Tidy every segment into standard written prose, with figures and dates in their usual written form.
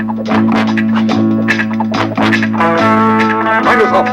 Mind yourself!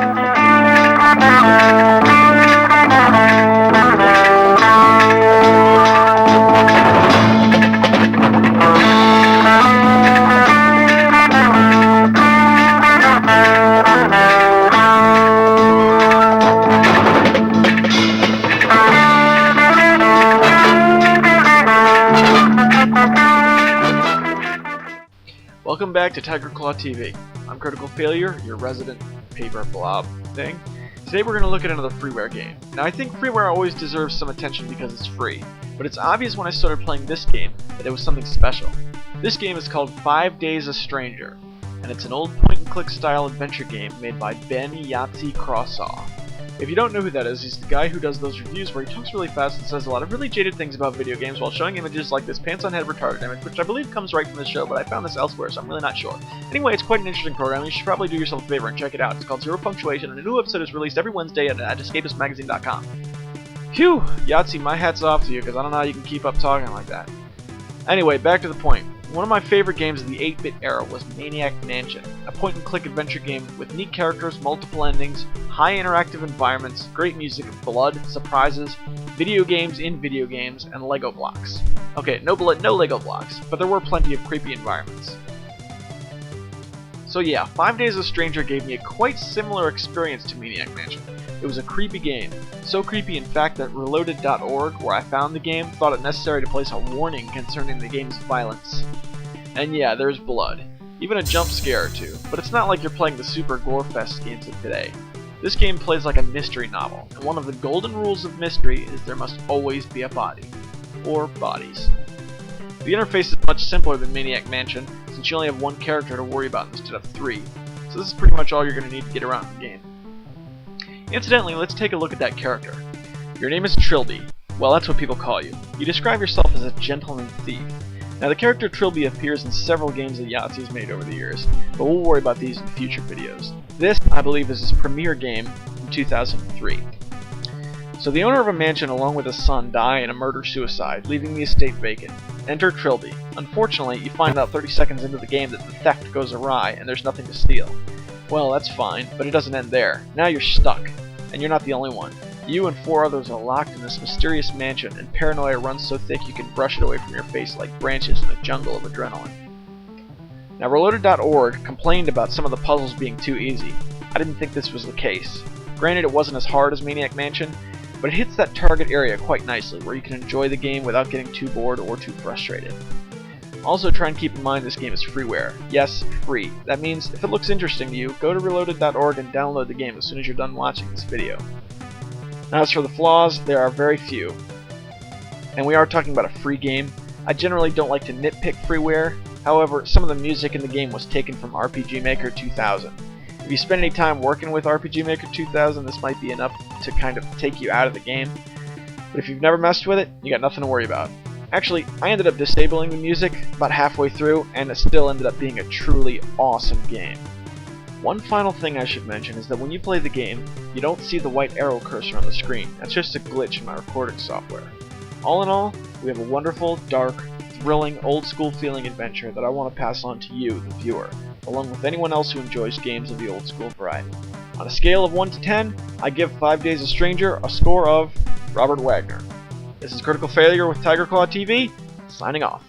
Welcome back to Tiger Claw TV. I'm Critical Failure, your resident paper blob thing. Today we're going to look at another Freeware game. Now I think Freeware always deserves some attention because it's free, but it's obvious when I started playing this game that it was something special. This game is called 5 Days a Stranger, and it's an old point-and-click style adventure game made by Ben Yahtzee Crawsaw. If you don't know who that is, he's the guy who does those reviews where he talks really fast and says a lot of really jaded things about video games while showing images like this pants-on-head retarded image, which I believe comes right from the show, but I found this elsewhere, so I'm really not sure. Anyway, it's quite an interesting program, and you should probably do yourself a favor and check it out. It's called Zero Punctuation, and a new episode is released every Wednesday at escapistmagazine.com. Phew! Yahtzee, my hat's off to you, because I don't know how you can keep up talking like that. Anyway, back to the point. One of my favorite games of the 8-bit era was Maniac Mansion, a point-and-click adventure game with neat characters, multiple endings, high interactive environments, great music, blood, surprises, video games in video games, and Lego blocks. Okay, no Lego blocks, but there were plenty of creepy environments. So yeah, 5 Days a Stranger gave me a quite similar experience to Maniac Mansion. It was a creepy game, so creepy in fact that Reloaded.org, where I found the game, thought it necessary to place a warning concerning the game's violence. And yeah, there's blood. Even a jump scare or two, but it's not like you're playing the super gore-fest games of today. This game plays like a mystery novel, and one of the golden rules of mystery is there must always be a body. Or bodies. The interface is much simpler than Maniac Mansion, since you only have one character to worry about instead of 3, so this is pretty much all you're going to need to get around the game. Incidentally, let's take a look at that character. Your name is Trilby. Well, that's what people call you. You describe yourself as a gentleman thief. Now, the character Trilby appears in several games that Yahtzee's made over the years, but we'll worry about these in future videos. This, I believe, is his premiere game in 2003. So the owner of a mansion along with his son die in a murder-suicide, leaving the estate vacant. Enter Trilby. Unfortunately, you find out 30 seconds into the game that the theft goes awry and there's nothing to steal. Well, that's fine, but it doesn't end there. Now you're stuck, and you're not the only one. You and 4 others are locked in this mysterious mansion, and paranoia runs so thick you can brush it away from your face like branches in a jungle of adrenaline. Now, Reloaded.org complained about some of the puzzles being too easy. I didn't think this was the case. Granted, it wasn't as hard as Maniac Mansion, but it hits that target area quite nicely, where you can enjoy the game without getting too bored or too frustrated. Also, try and keep in mind this game is freeware. Yes, free. That means if it looks interesting to you, go to Reloaded.org and download the game as soon as you're done watching this video. Now, as for the flaws, there are very few. And we are talking about a free game. I generally don't like to nitpick freeware. However, some of the music in the game was taken from RPG Maker 2000. If you spend any time working with RPG Maker 2000, this might be enough to kind of take you out of the game. But if you've never messed with it, you got nothing to worry about. Actually, I ended up disabling the music about halfway through, and it still ended up being a truly awesome game. One final thing I should mention is that when you play the game, you don't see the white arrow cursor on the screen. That's just a glitch in my recording software. All in all, we have a wonderful, dark, thrilling, old-school feeling adventure that I want to pass on to you, the viewer, along with anyone else who enjoys games of the old-school variety. On a scale of 1 to 10, I give 5 Days a Stranger a score of Robert Wagner. This is Critical Failure with Tiger Claw TV, signing off.